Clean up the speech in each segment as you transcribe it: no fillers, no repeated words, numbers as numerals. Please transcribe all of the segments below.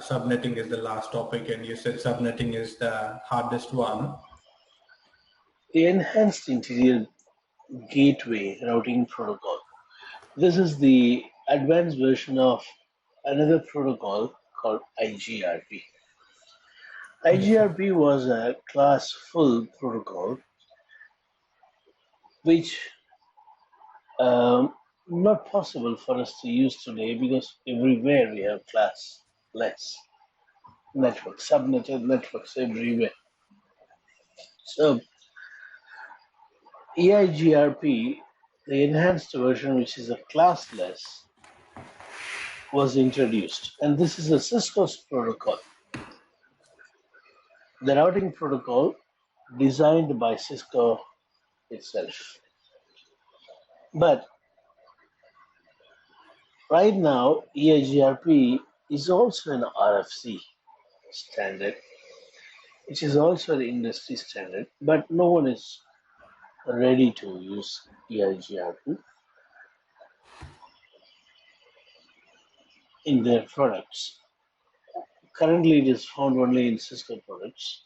subnetting is the last topic, and you said subnetting is the hardest one. The enhanced interior gateway routing protocol. This is the advanced version of another protocol called EIGRP. EIGRP was a class full protocol which not possible for us to use today because everywhere we have classless networks, subnetted networks everywhere. So EIGRP, the enhanced version, which is a classless, was introduced, and this is a Cisco's protocol, the routing protocol designed by Cisco itself. But right now, EIGRP is also an RFC standard, which is also the industry standard, but no one is ready to use EIGRP in their products. Currently, it is found only in Cisco products,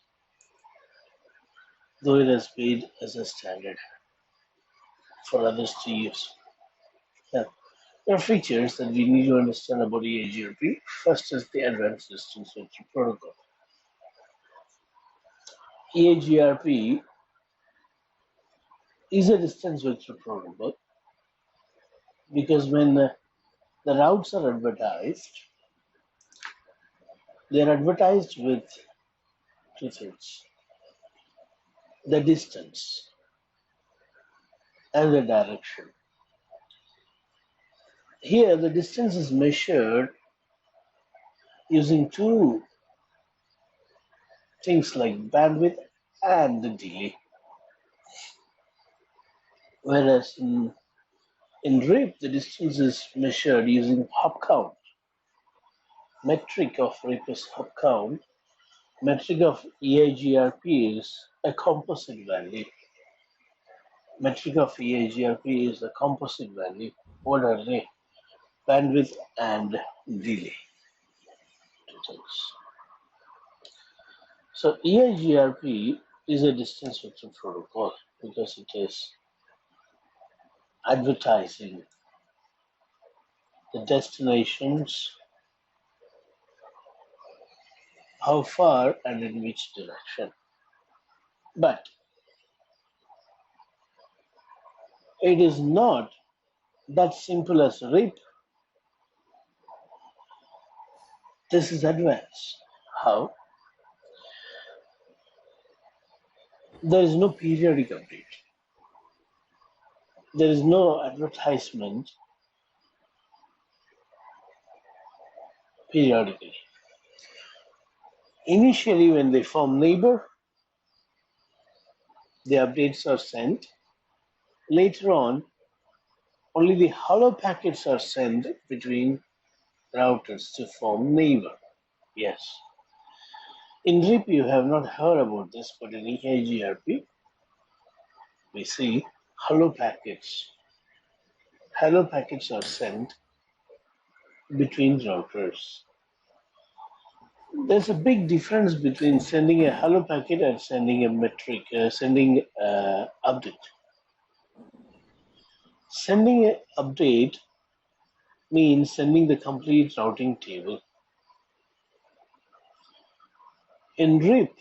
though it has made as a standard for others to use. Now, there are features that we need to understand about EIGRP. First is the advanced distance vector protocol. EIGRP is a distance vector protocol because when the routes are advertised, they are advertised with two things: the distance and the direction. Here, the distance is measured using two things like bandwidth and the delay. Whereas in RIP, the distance is measured using hop count. Metric of RIP is hop count. Metric of EIGRP is a composite value. Metric of EIGRP is a composite value. What are they? Bandwidth and delay. Two things. So EIGRP is a distance vector protocol because it is advertising the destinations, how far and in which direction. But it is not that simple as RIP. This is advanced. How? There is no periodic update. There is no advertisement periodically. Initially, when they form neighbor, the updates are sent. Later on, only the hello packets are sent between routers to form neighbor. Yes. In RIP, you have not heard about this, but in EIGRP, we see hello packets. Hello packets are sent between routers. There's a big difference between sending a hello packet and sending a metric, sending update. Sending an update means sending the complete routing table. In RIP,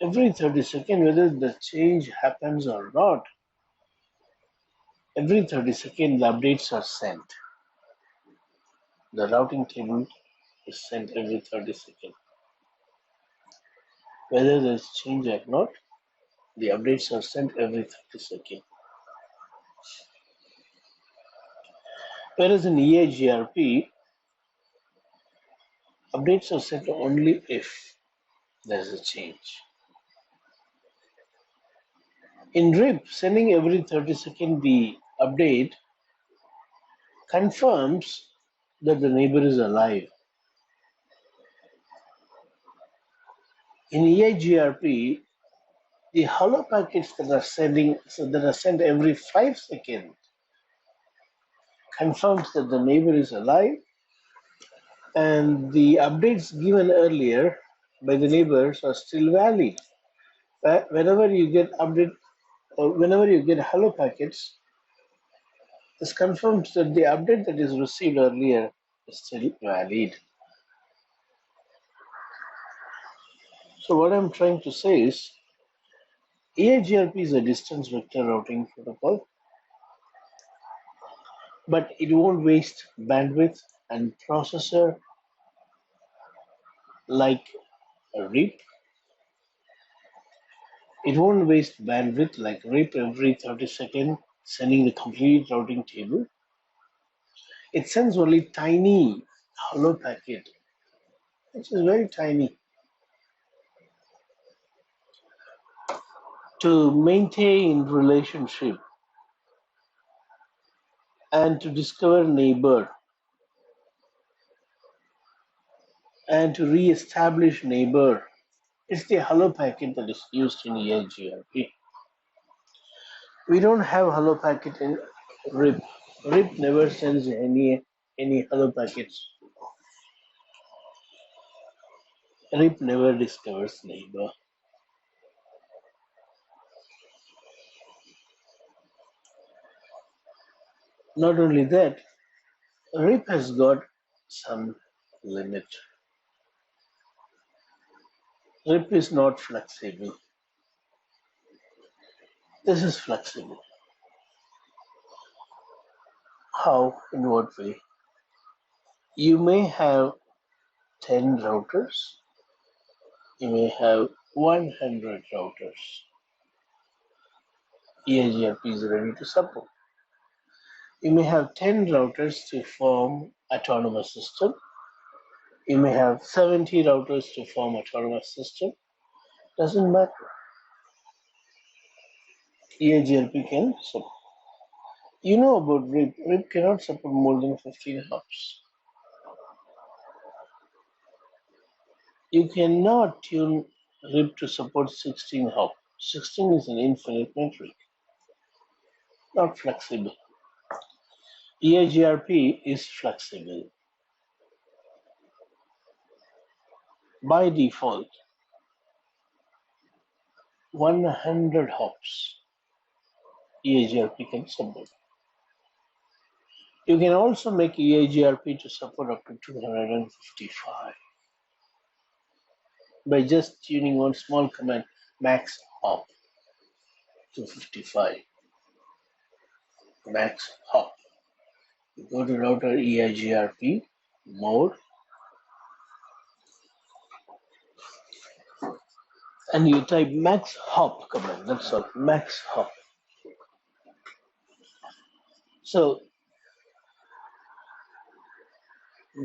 every 30 seconds, whether the change happens or not, every 30 seconds the updates are sent. The routing table is sent every 30 seconds. Whether there is change or not, the updates are sent every 30 seconds. Whereas in EIGRP, updates are sent only if there is a change. In RIP, sending every 30 seconds the update confirms that the neighbor is alive. In EIGRP, the hello packets that are sent every 5 seconds confirms that the neighbor is alive and the updates given earlier by the neighbors are still valid. Whenever you get update or whenever you get hello packets, this confirms that the update that is received earlier is still valid. So what I'm trying to say is EIGRP is a distance vector routing protocol, but it won't waste bandwidth and processor like a RIP. It won't waste bandwidth like RIP every 30 seconds, sending the complete routing table. It sends only tiny hello packet, which is very tiny, to maintain relationship and to discover neighbor and to re-establish neighbor. It's the hello packet that is used in EIGRP. We don't have hello packet in RIP. RIP never sends any hello packets. RIP never discovers neighbor. Not only that, RIP has got some limit. RIP is not flexible. This is flexible. How? In what way? You may have 10 routers. You may have 100 routers. EIGRP is ready to support. You may have 10 routers to form autonomous system. You may have 70 routers to form autonomous system. Doesn't matter. EIGRP can support. You know about RIP. RIP cannot support more than 15 hops. You cannot tune RIP to support 16 hops. 16 is an infinite metric, not flexible. EIGRP is flexible. By default, 100 hops EIGRP can support. You can also make EIGRP to support up to 255 by just tuning one small command, max hop, 255, max hop. You go to router EIGRP mode and you type max hop command, that's all, max hop. So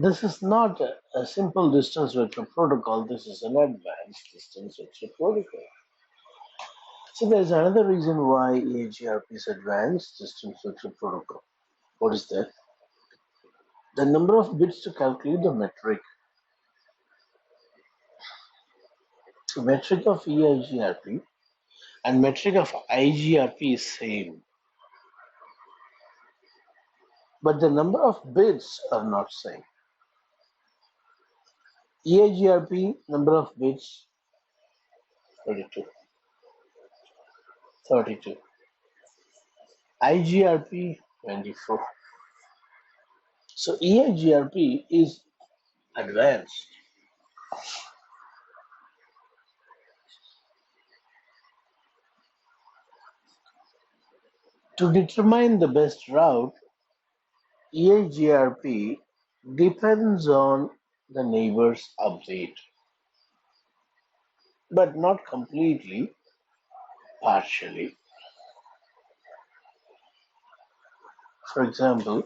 this is not a simple distance vector protocol, this is an advanced distance vector protocol. So there's another reason why EIGRP is advanced distance vector protocol. What is that? The number of bits to calculate the metric. So metric of EIGRP and metric of IGRP is same. But the number of bits are not same. EIGRP number of bits 32. IGRP 24. So EIGRP is advanced. To determine the best route, EIGRP depends on the neighbor's update, but not completely, partially. For example,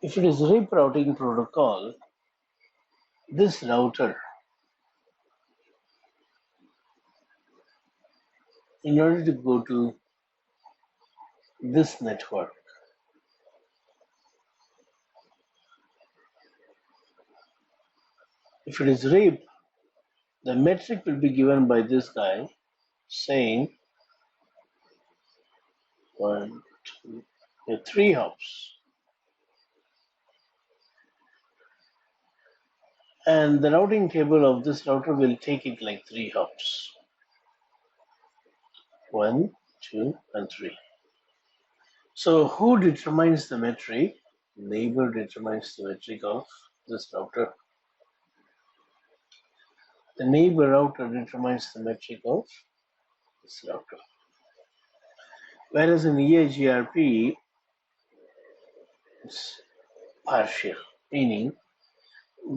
if it is RIP routing protocol, this router, in order to go to this network, if it is RIP, the metric will be given by this guy saying 1, 2, there are 3 hops. And the routing table of this router will take it like 3 hops. 1, 2, and 3. So who determines the metric? Neighbor determines the metric of this router. The neighbor router determines the metric of this router. Whereas in EIGRP, it's partial, meaning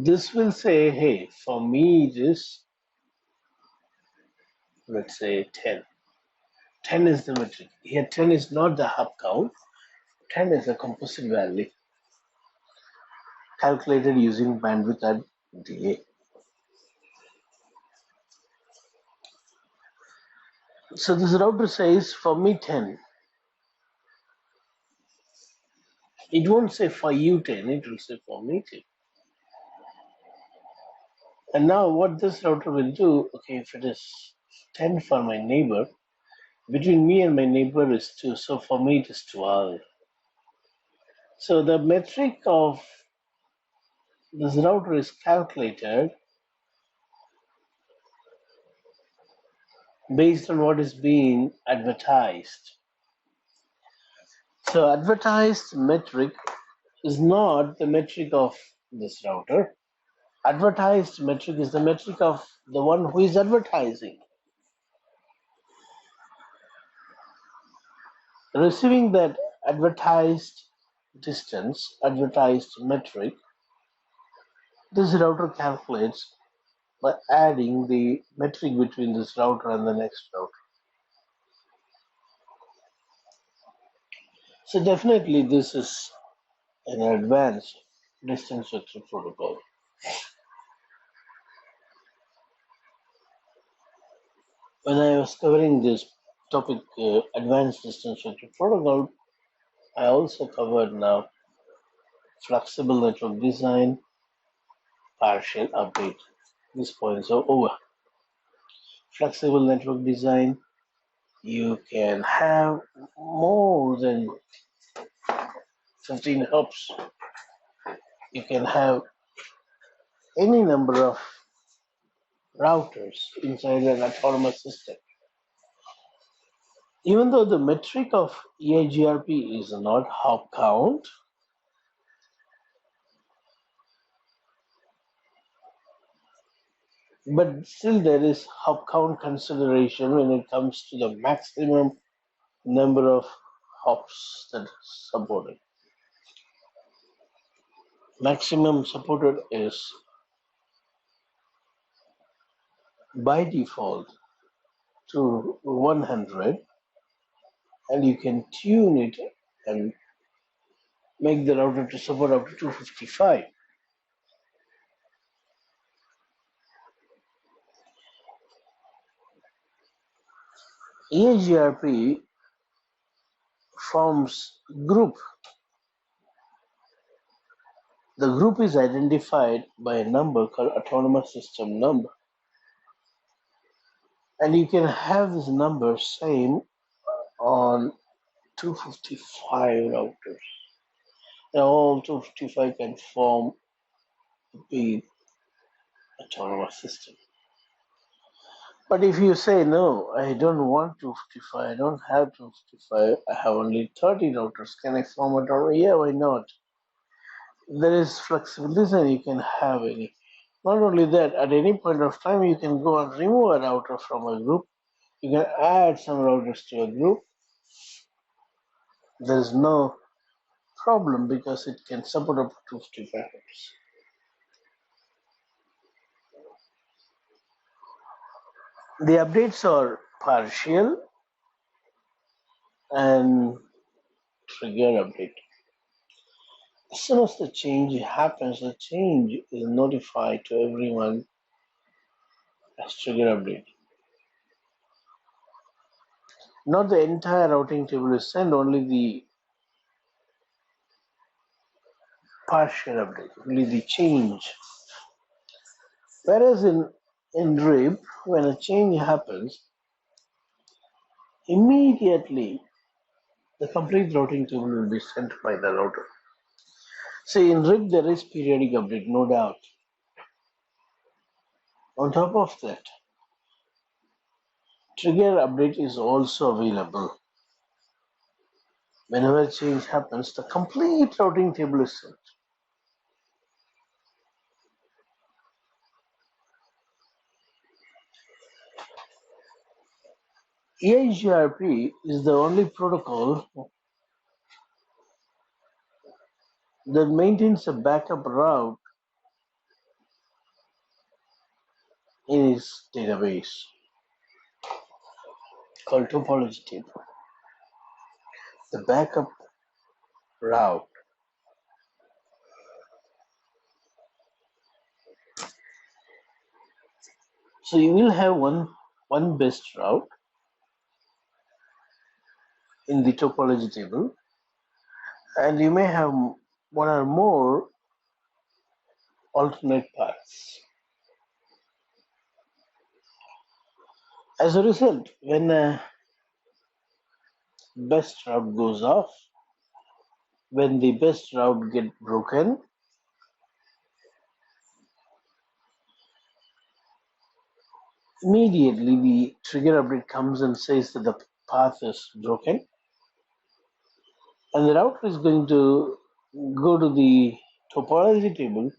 this will say, hey, for me it is, let's say 10. 10 is the metric. Here 10 is not the hop count. 10 is a composite value calculated using bandwidth at delay. So this router says for me 10. It won't say for you 10, it will say for me 10. And now what this router will do, okay, if it is 10 for my neighbor, between me and my neighbor is 2, so for me it is 12. So the metric of this router is calculated based on what is being advertised. So advertised metric is not the metric of this router. Advertised metric is the metric of the one who is advertising. Receiving that advertised distance, advertised metric, this router calculates by adding the metric between this router and the next router. So definitely this is an advanced distance vector protocol. When I was covering this topic, advanced distance vector protocol, I also covered now flexible network design, partial update. These points are over. Flexible network design, you can have more than 15 hubs. You can have any number of routers inside an autonomous system. Even though the metric of EIGRP is not hop count, but still there is hop count consideration when it comes to the maximum number of hops that is supported. Maximum supported is by default to 100, and you can tune it and make the router to support up to 255. EIGRP forms group. The group is identified by a number called autonomous system number. And you can have this number same on 255 routers. Now all 255 can form a big autonomous system. But if you say, no, I don't want 255, I don't have 255, I have only 30 routers, can I form it? Or yeah, why not? There is flexible design, you can have any. Not only that, at any point of time, you can go and remove a router from a group. You can add some routers to a group. There is no problem because it can support up to 255 routers. The updates are partial and trigger update. As soon as the change happens, the change is notified to everyone as trigger update. Not the entire routing table is sent, only the partial update, only the change. Whereas in RIP, when a change happens, immediately the complete routing table will be sent by the router. See, in RIP there is periodic update, no doubt. On top of that, trigger update is also available. Whenever change happens, the complete routing table is sent. EIGRP is the only protocol that maintains a backup route in its database called topology table. The backup route. So you will have one best route in the topology table, and you may have one or more alternate paths. As a result, when a best route goes off, when the best route gets broken, immediately the trigger update comes and says that the path is broken, and the router is going to go to the topology table,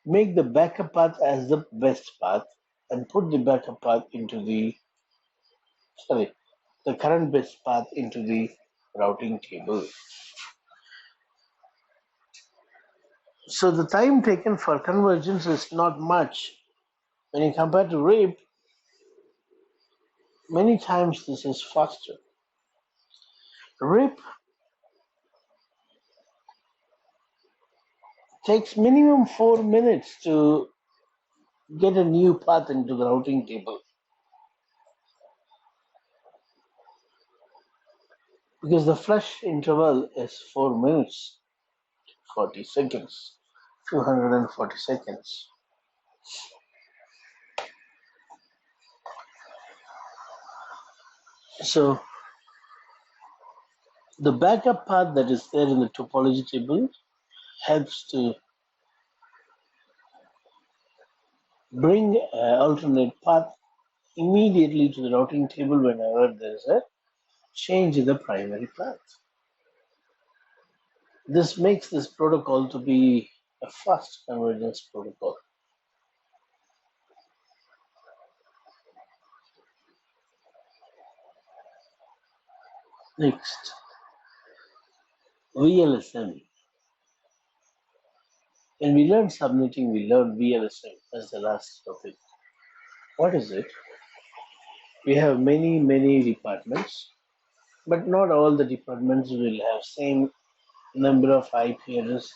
make the backup path as the best path, and put the backup path into the current best path into the routing table. So the time taken for convergence is not much. When you compare to RIP, many times this is faster. RIP takes minimum 4 minutes to get a new path into the routing table, because the flush interval is 4 minutes, 40 seconds, 240 seconds. So the backup path that is there in the topology table helps to bring an alternate path immediately to the routing table whenever there is a change in the primary path. This makes this protocol to be a fast convergence protocol. Next, VLSM. When we learned subnetting, we learned VLSM as the last topic. What is it? We have many departments, but not all the departments will have same number of IP address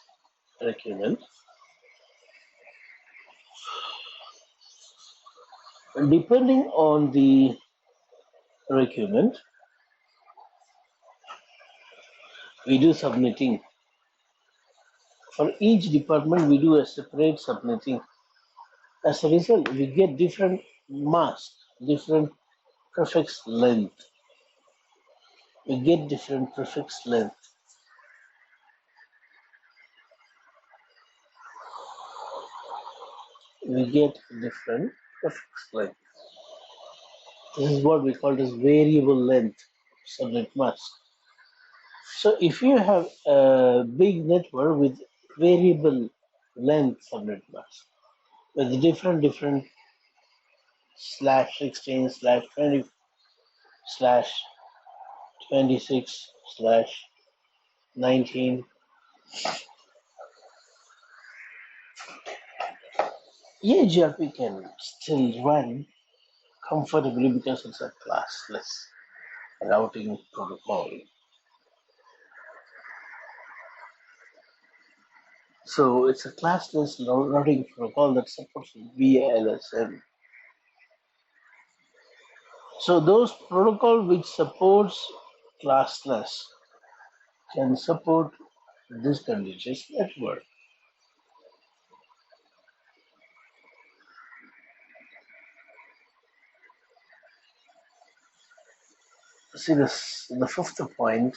requirements. Depending on the requirement, we do subnetting. For each department, we do a separate subnetting. As a result, we get different mask, different prefix length. We get different prefix length. We get different prefix length. This is what we call as variable length subnet mask. So if you have a big network with variable length subnet mask with different /16 /20 /26 /19, EIGRP can still run comfortably because it's a classless routing protocol. So it's a classless routing protocol that supports VLSM. So those protocol which supports classless can support this contiguous network. see this, the fifth point,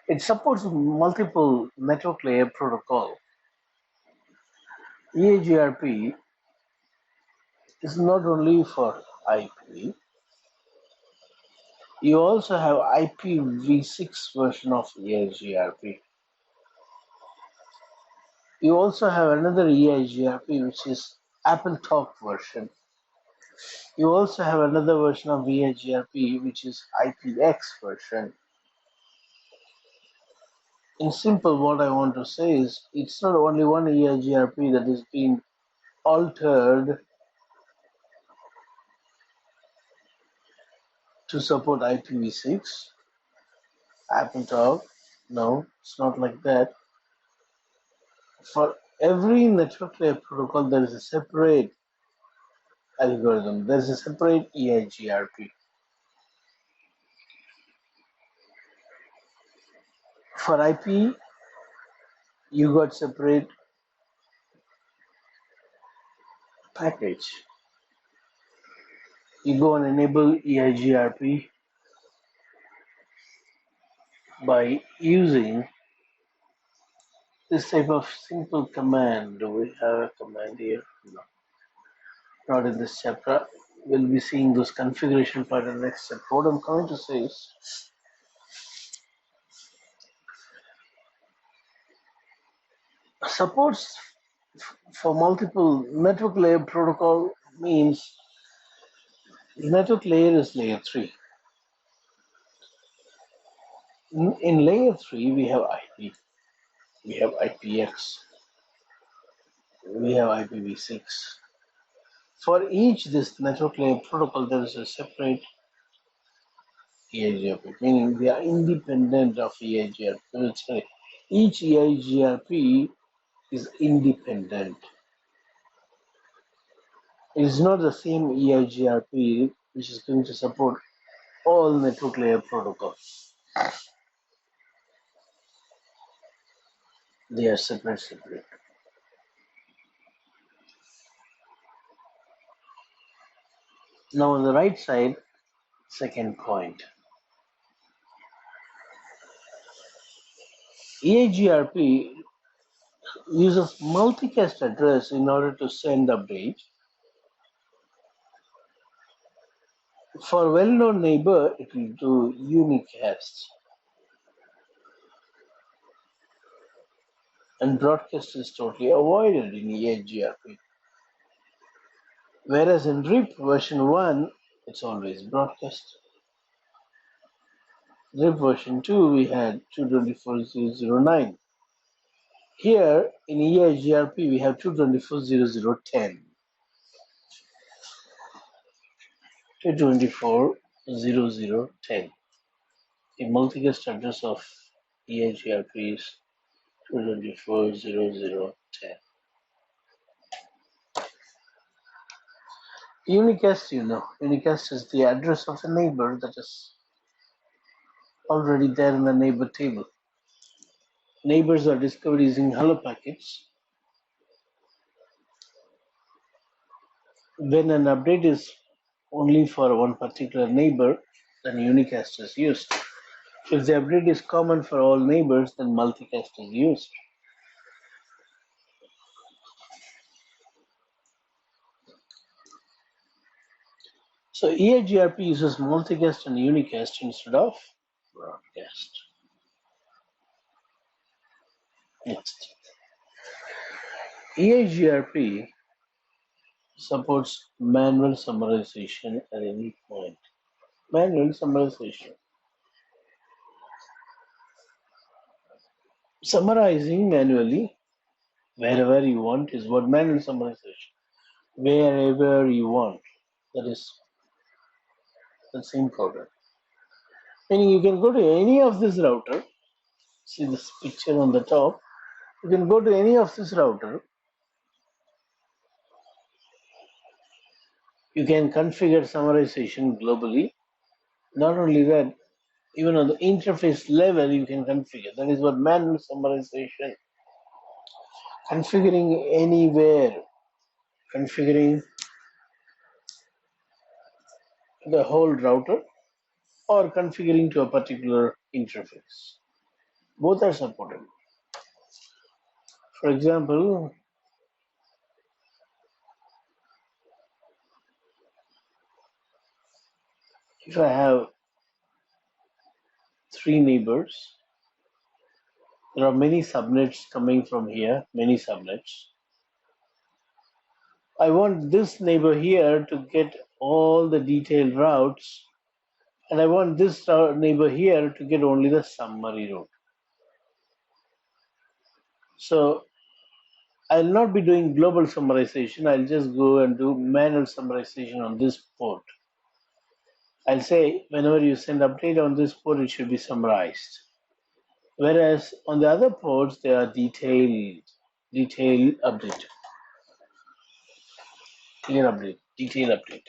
it supports multiple network layer protocol. EIGRP is not only for IP, you also have IPv6 version of EIGRP. You also have another EIGRP which is Apple Talk version. You also have another version of EIGRP which is IPX version. In simple, what I want to say is it's not only one EIGRP that is being altered to support IPv6, Apple Talk. No, it's not like that. For every network layer protocol, there is a separate algorithm. There is a separate EIGRP. For IP, you got separate package. You go and enable EIGRP by using this type of simple command. Do we have a command here? No, not in this chapter. We'll be seeing those configuration part in the next chapter. What I'm going to say is supports for multiple network layer protocol means network layer is layer 3. In layer 3, we have IP, we have IPX, we have IPv6. For each this network layer protocol, there is a separate EIGRP, meaning they are independent of EIGRP. Each EIGRP is independent. It is not the same EIGRP which is going to support all network layer protocols. They are separate. Now on the right side, second point. EIGRP uses multicast address in order to send update. For well-known neighbor, it will do unicast. And broadcast is totally avoided in EIGRP. Whereas in RIP version 1, it's always broadcast. RIP version 2, we had 224.0.0.9. Here in EIGRP, we have 224.0.0.10. 224.0.0.10. The multicast address of EIGRP is 224.0.0.10. Unicast, unicast is the address of a neighbor that is already there in the neighbor table. Neighbors are discovered using hello packets. When an update is only for one particular neighbor, then unicast is used. If the update is common for all neighbors, then multicast is used. So EIGRP uses multicast and unicast instead of broadcast. Next. EIGRP supports manual summarization at any point. Manual summarization. Summarizing manually wherever you want is what manual summarization. Wherever you want. That's important. Meaning you can go to any of this router. See this picture on the top. You can go to any of this router. You can configure summarization globally. Not only that, even on the interface level, you can configure. That is what manual summarization. Configuring anywhere, configuring the whole router, or configuring to a particular interface. Both are supported. For example, if I have 3 neighbors, there are many subnets coming from here, many subnets. I want this neighbor here to get all the detailed routes, and I want this neighbor here to get only the summary route. So I'll not be doing global summarization. I'll just go and do manual summarization on this port. I'll say whenever you send update on this port, it should be summarized. Whereas on the other ports, they are detailed update, clear update, detailed update.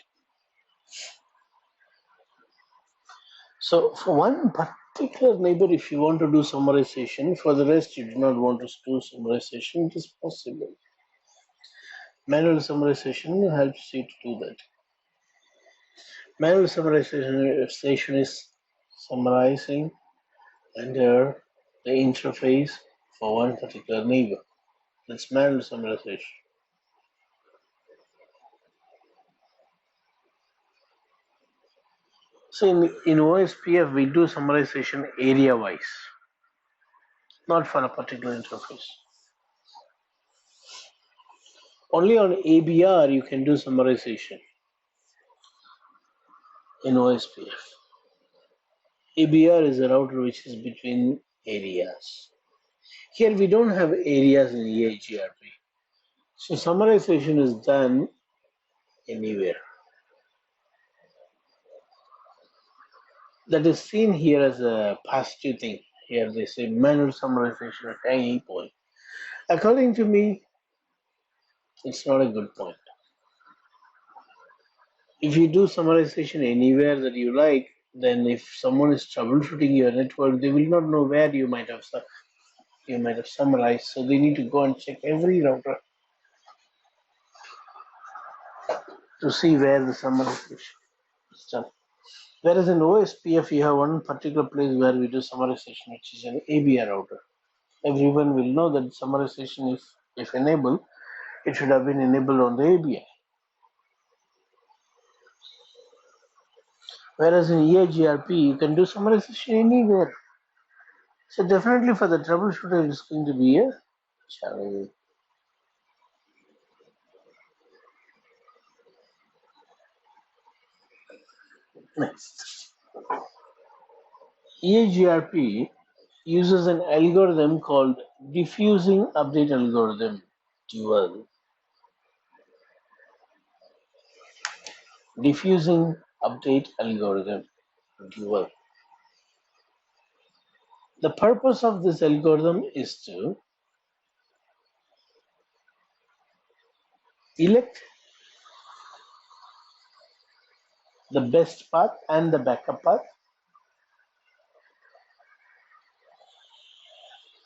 So for one particular neighbor, if you want to do summarization, for the rest you do not want to do summarization, it is possible. Manual summarization helps you to do that. Manual summarization is summarizing under the interface for one particular neighbor. That's manual summarization. So in OSPF, we do summarization area-wise, not for a particular interface. Only on ABR you can do summarization in OSPF. ABR is a router which is between areas. Here we don't have areas in EIGRP. So summarization is done anywhere. That is seen here as a positive thing. Here they say manual summarization at any point. According to me, it's not a good point. If you do summarization anywhere that you like, then if someone is troubleshooting your network, they will not know where you might have summarized. So they need to go and check every router to see where the summarization is done. Whereas in OSPF, you have one particular place where we do summarization, which is an ABR router. Everyone will know that summarization, if enabled, it should have been enabled on the ABR. Whereas in EIGRP, you can do summarization anywhere. So definitely for the troubleshooter, it's going to be a challenge. Next. EIGRP uses an algorithm called diffusing update algorithm, dual. Diffusing update algorithm, dual. The purpose of this algorithm is to elect the best path and the backup path.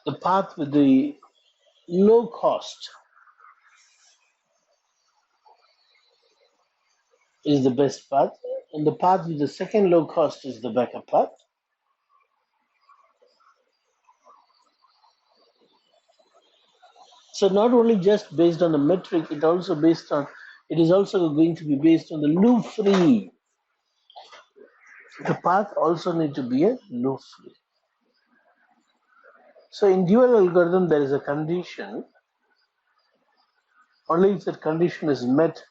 The path with the low cost is the best path, and the path with the second low cost is the backup path. So not only just based on the metric, it is also going to be based on the loop free. The path also need to be a loop free. So in dual algorithm, there is a condition. Only if that condition is met,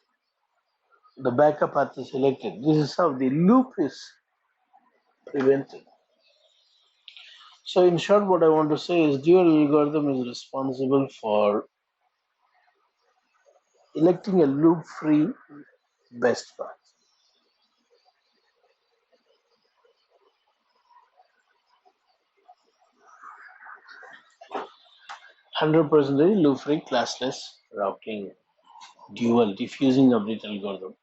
the backup path is selected. This is how the loop is prevented. So in short, what I want to say is dual algorithm is responsible for electing a loop-free best path. 100% loop-free classless routing, dual diffusing update algorithm.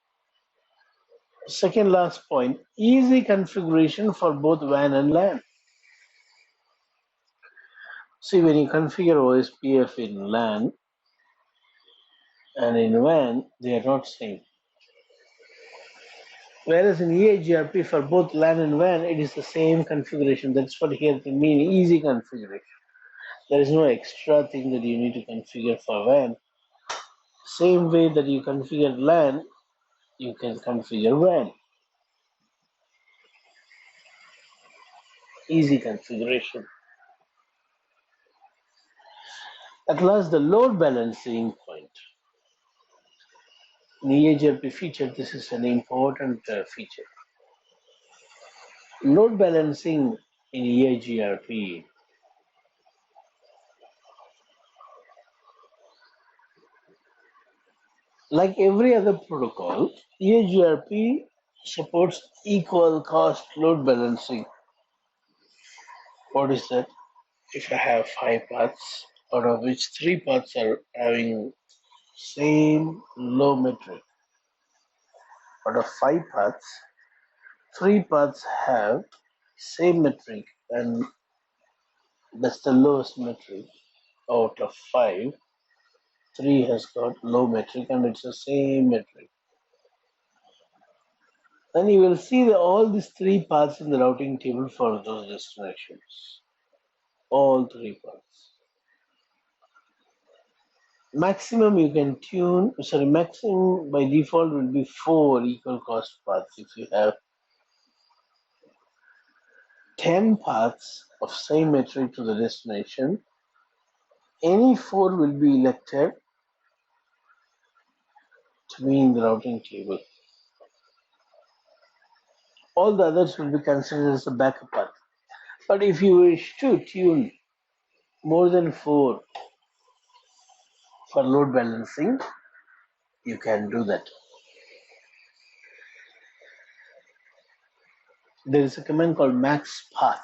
Second last point, easy configuration for both WAN and LAN. See, when you configure OSPF in LAN and in WAN, they are not same. Whereas in EIGRP for both LAN and WAN, it is the same configuration. That's what here they mean, easy configuration. There is no extra thing that you need to configure for WAN. Same way that you configure LAN, you can configure WAN. Easy configuration. At last, the load balancing point. In EIGRP feature, this is an important feature. Load balancing in EIGRP. Like every other protocol, EIGRP supports equal cost load balancing. What is that? If I have 5 paths, out of which 3 paths are having same low metric, out of 5 paths, 3 paths have same metric, and that's the lowest metric out of 5. 3 has got low metric and it's the same metric. Then you will see all these 3 paths in the routing table for those destinations. All 3 paths. Maximum you can tune, maximum by default will be 4 equal cost paths. If you have 10 paths of same metric to the destination, any 4 will be elected to be in the routing table. All the others will be considered as a backup path. But if you wish to tune more than 4 for load balancing, you can do that. There is a command called max path,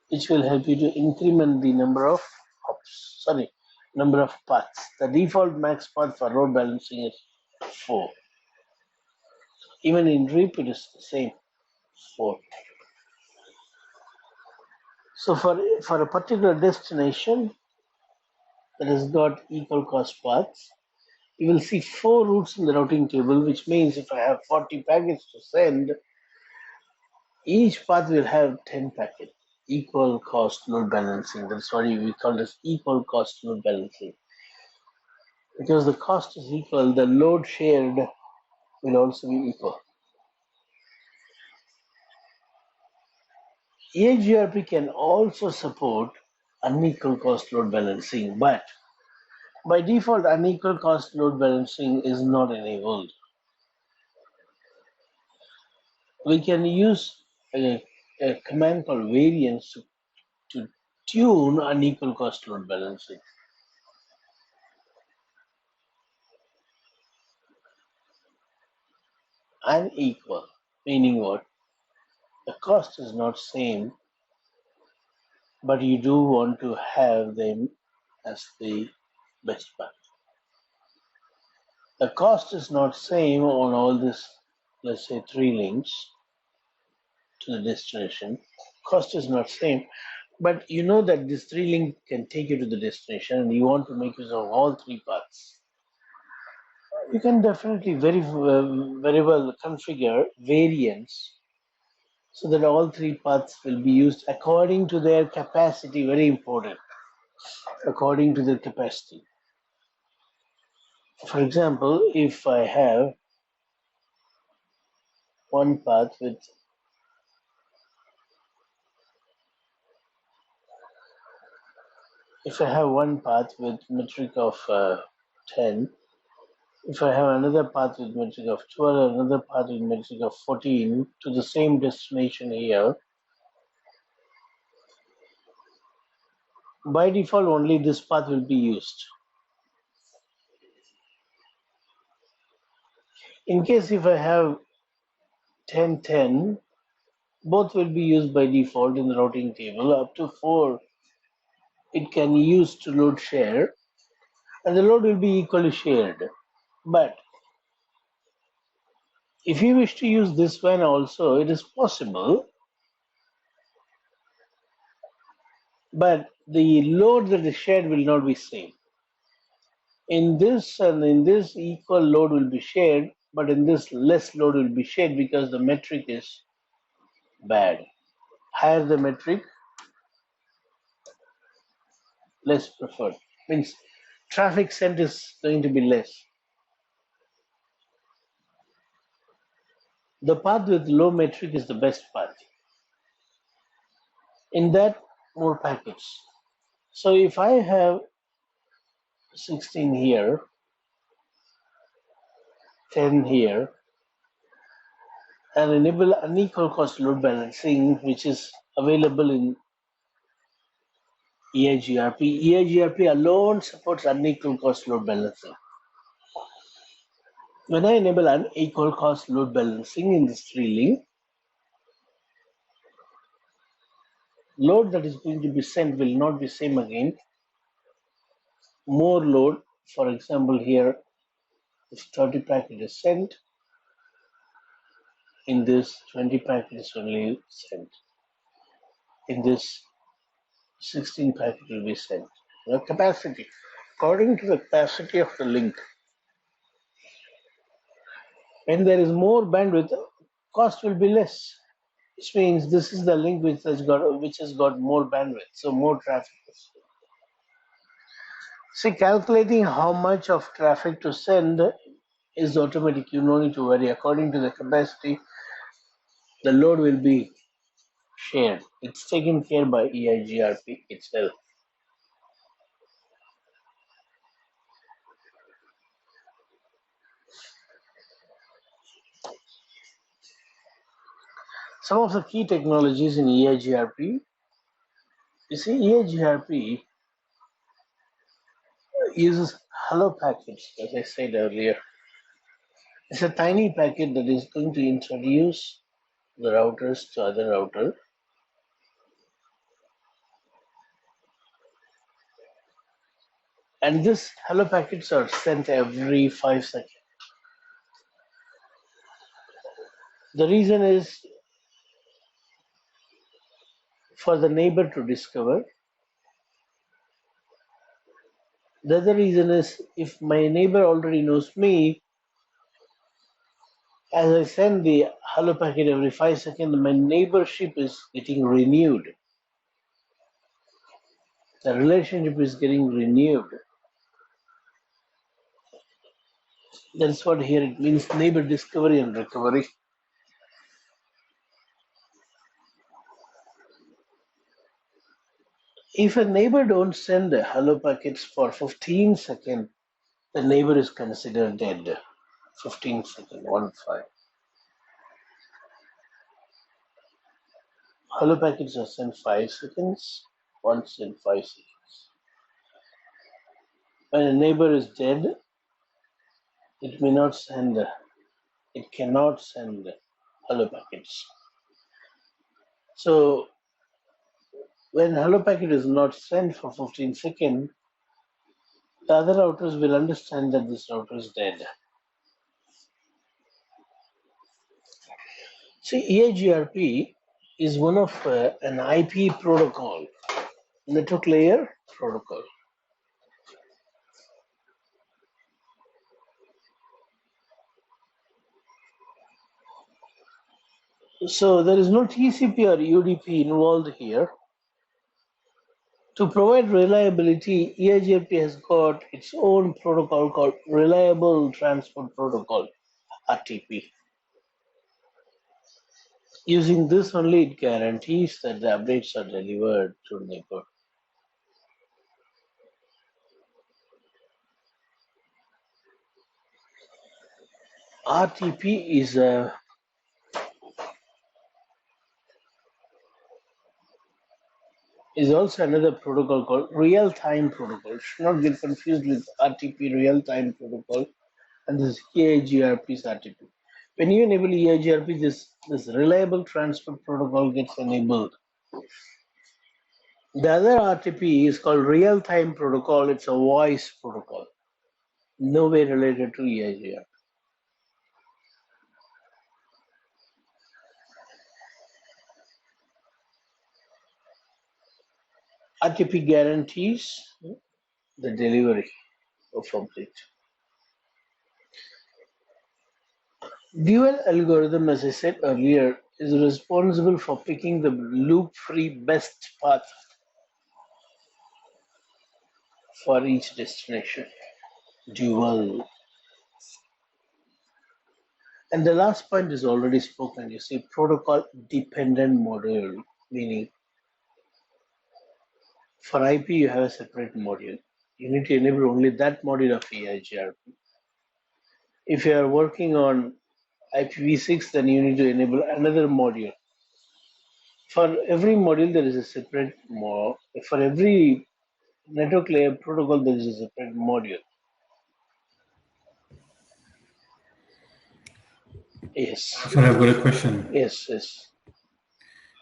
which will help you to increment the number of paths. The default max path for load balancing is 4. Even in REAP, it is the same, 4. So for a particular destination that has got equal cost paths, you will see 4 routes in the routing table, which means if I have 40 packets to send, each path will have 10 packets. Equal cost load balancing. That's why we call this equal cost load balancing. Because the cost is equal, the load shared will also be equal. EIGRP can also support unequal cost load balancing, but by default, unequal cost load balancing is not enabled. We can use a command called variance to tune unequal cost load balancing. Unequal, meaning what? The cost is not same, but you do want to have them as the best path. The cost is not same on all this, let's say 3 links to the destination. Cost is not same, but you know that this 3 link can take you to the destination and you want to make use of all 3 paths. You can definitely very well configure variance so that all 3 paths will be used according to their capacity. Very important, according to their capacity. For example, if I have one path with metric of 10, if I have another path with metric of 12, another path with metric of 14 to the same destination here, by default only this path will be used. In case if I have 10, 10, both will be used by default in the routing table. Up to 4 it can use to load share, and the load will be equally shared. But if you wish to use this one also, it is possible, but the load that is shared will not be same. In this and in this, equal load will be shared, but in this less load will be shared because the metric is bad. Higher the metric, less preferred. Means traffic sent is going to be less. The path with low metric is the best path. In that, more packets. So if I have 16 here, 10 here, and enable unequal cost load balancing, which is available in EIGRP. EIGRP alone supports unequal cost load balancing. When I enable unequal cost load balancing in this tree link, load that is going to be sent will not be same again. More load, for example, here, if 30 packet is sent, in this 20 packet is only sent. In this 16 packet will be sent. The capacity, according to the capacity of the link. When there is more bandwidth, cost will be less. Which means this is the link which has got more bandwidth, so more traffic. See, calculating how much of traffic to send is automatic. You don't need to worry. According to the capacity, the load will be shared. It's taken care by EIGRP itself. Some of the key technologies in EIGRP, you see, EIGRP uses hello packets, as I said earlier. It's a tiny packet that is going to introduce the routers to other router. And this hello packets are sent every 5 seconds. The reason is for the neighbor to discover. The other reason is if my neighbor already knows me, as I send the hello packet every 5 seconds, my neighborship is getting renewed. The relationship is getting renewed. That's what here it means, neighbor discovery and recovery. If a neighbor don't send the hello packets for 15 seconds, the neighbor is considered dead. 15 seconds, 1-5. Hello packets are sent 5 seconds, once in 5 seconds. When a neighbor is dead, it may not send, it cannot send hello packets. So when hello packet is not sent for 15 seconds, the other routers will understand that this router is dead. See, EIGRP is one of an IP protocol, network layer protocol. So there is no TCP or UDP involved here. To provide reliability, EIGRP has got its own protocol called Reliable Transport Protocol, RTP. Using this only, it guarantees that the updates are delivered to neighbor. RTP is also another protocol called real-time protocol. Should not get confused with RTP real-time protocol and this EIGRP's RTP. When you enable EIGRP, this reliable transport protocol gets enabled. The other RTP is called real-time protocol. It's a voice protocol, no way related to EIGRP. RTP guarantees the delivery. complete. Dual algorithm, as I said earlier, is responsible for picking the loop-free best path for each destination. Dual. And the last point is already spoken. You see, protocol dependent module, meaning for IP you have a separate module. You need to enable only that module of EIGRP. If you are working on IPv6, then you need to enable another module. For every module, there is a separate module. For every network layer protocol, there is a separate module. Yes. Sir, I've got a question. Yes, yes.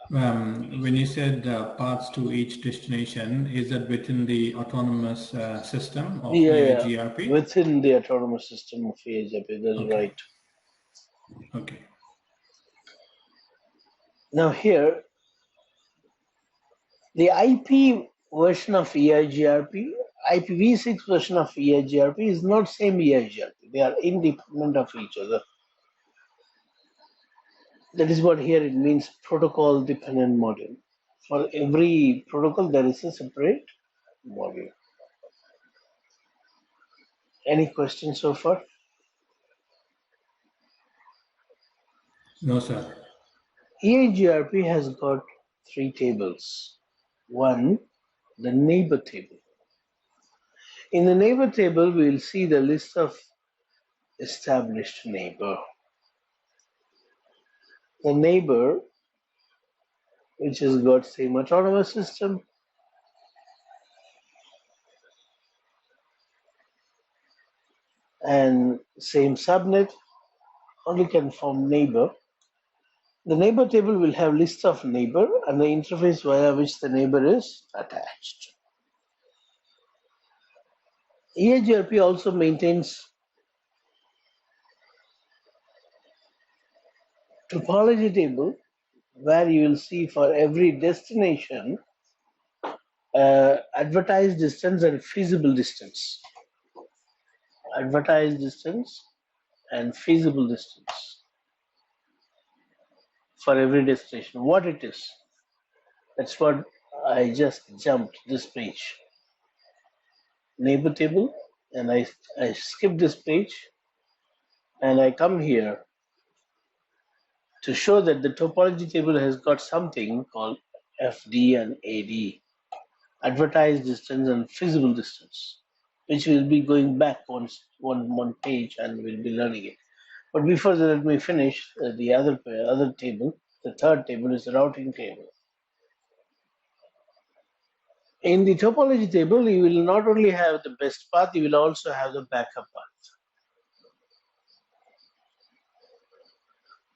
When you said paths to each destination, is that within the autonomous system of EIGRP? Within the autonomous system of EIGRP, that's Okay. right. Okay. Now here, the IP version of EIGRP, IPv6 version of EIGRP is not same EIGRP. They are independent of each other. That is what here it means, protocol dependent module. For every protocol, there is a separate module. Any questions so far? No, sir. EIGRP has got 3 tables. One, the neighbor table. In the neighbor table, we will see the list of established neighbor. The neighbor, which has got same autonomous system, and same subnet, only can form neighbor. The neighbor table will have list of neighbor and the interface via which the neighbor is attached. EIGRP also maintains topology table where you will see for every destination advertised distance and feasible distance. Advertised distance and feasible distance for every destination. What it is? That's what I just jumped this page. Neighbor table, and I skip this page and I come here to show that the topology table has got something called FD and AD, advertised distance and feasible distance, which will be going back one page and we'll be learning it. But before that, let me finish the other table. The third table is the routing table. In the topology table, you will not only have the best path, you will also have the backup path.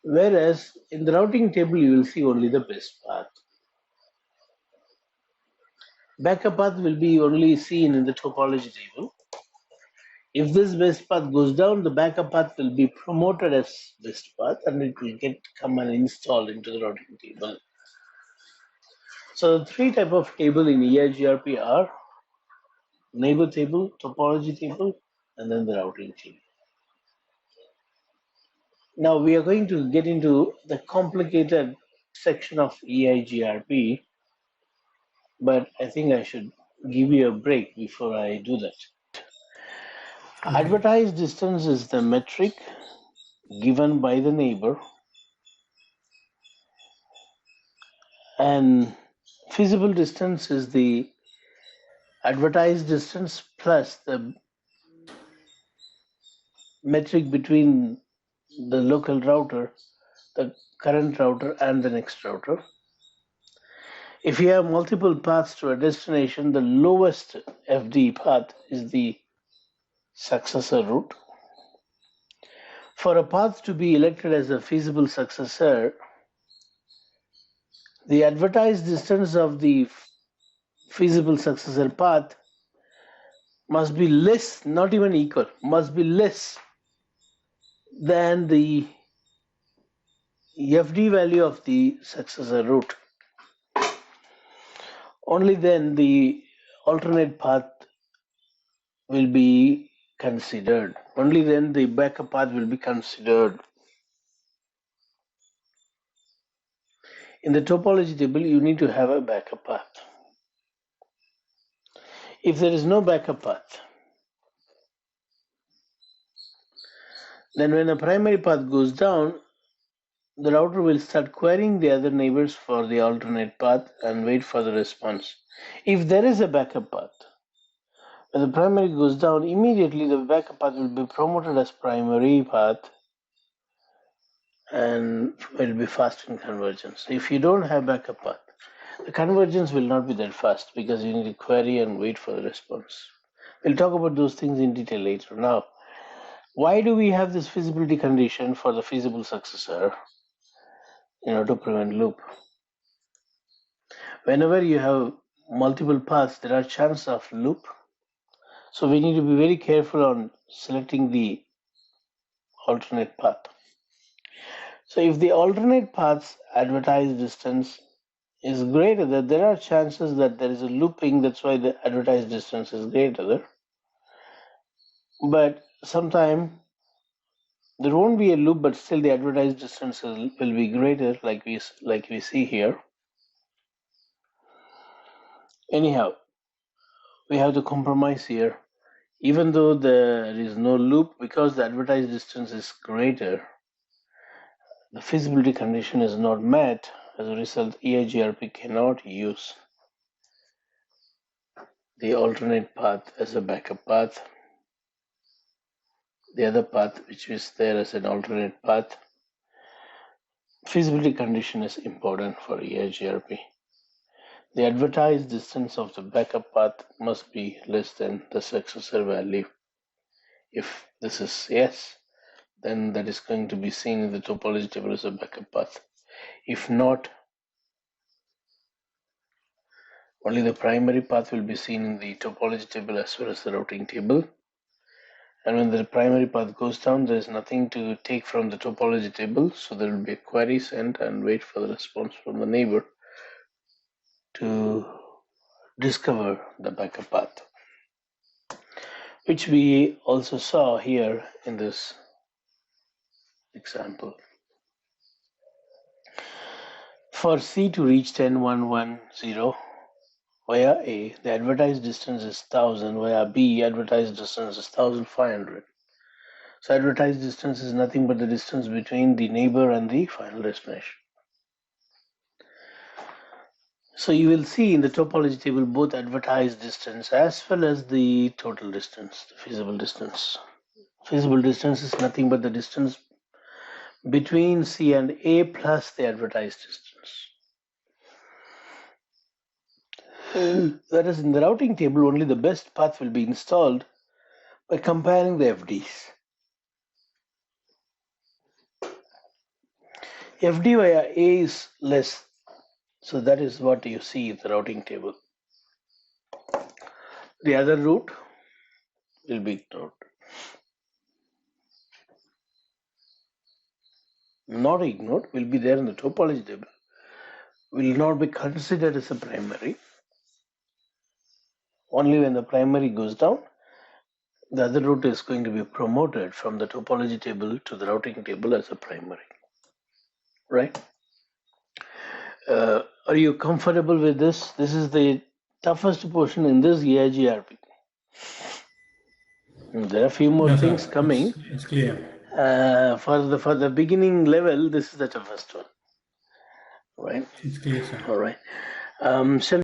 Whereas in the routing table, you will see only the best path. Backup path will be only seen in the topology table. If this best path goes down, the backup path will be promoted as best path and it will come and installed into the routing table. So the 3 types of table in EIGRP are neighbor table, topology table, and then the routing table. Now we are going to get into the complicated section of EIGRP, but I think I should give you a break before I do that. Okay. Advertised distance is the metric given by the neighbor, and feasible distance is the advertised distance plus the metric between the local router, the current router, and the next router. If you have multiple paths to a destination, the lowest FD path is the successor route. For a path to be elected as a feasible successor, the advertised distance of the feasible successor path must be less, not even equal, must be less than the FD value of the successor route. Only then the alternate path will be considered. Only then the backup path will be considered. In the topology table, you need to have a backup path. If there is no backup path, then when a primary path goes down, the router will start querying the other neighbors for the alternate path and wait for the response. If there is a backup path, when the primary goes down, immediately the backup path will be promoted as primary path and will be fast in convergence. If you don't have backup path, the convergence will not be that fast because you need to query and wait for the response. We'll talk about those things in detail later. Now, why do we have this feasibility condition for the feasible successor in order to prevent loop? Whenever you have multiple paths, there are chances of loop. So we need to be very careful on selecting the alternate path. So if the alternate path's advertised distance is greater, that there are chances that there is a looping. That's why the advertised distance is greater there. But sometime there won't be a loop, but still the advertised distance will be greater, like we see here. Anyhow, we have to compromise here. Even though there is no loop, because the advertised distance is greater, the feasibility condition is not met. As a result, EIGRP cannot use the alternate path as a backup path. The other path, which is there as an alternate path, feasibility condition is important for EIGRP. The advertised distance of the backup path must be less than the successor value. If this is yes, then that is going to be seen in the topology table as a backup path. If not, only the primary path will be seen in the topology table as well as the routing table. And when the primary path goes down, there is nothing to take from the topology table, so there will be a query sent and wait for the response from the neighbor to discover the backup path, which we also saw here in this example. For C to reach 10110 via A, the advertised distance is 1000. Via B, advertised distance is 1500. So advertised distance is nothing but the distance between the neighbor and the final destination. So you will see in the topology table both advertised distance as well as the total distance, the feasible distance. Feasible distance is nothing but the distance between C and A plus the advertised distance. That is, in the routing table, only the best path will be installed by comparing the FDs. FD via A is less, so that is what you see in the routing table. The other route will be ignored. Not ignored, will be there in the topology table, will not be considered as a primary. Only when the primary goes down, the other route is going to be promoted from the topology table to the routing table as a primary. Right? Are you comfortable with this? This is the toughest portion in this EIGRP. There are a few more things coming. It's clear. For the beginning level, this is the toughest one. Right? It's clear, sir. All right. Shall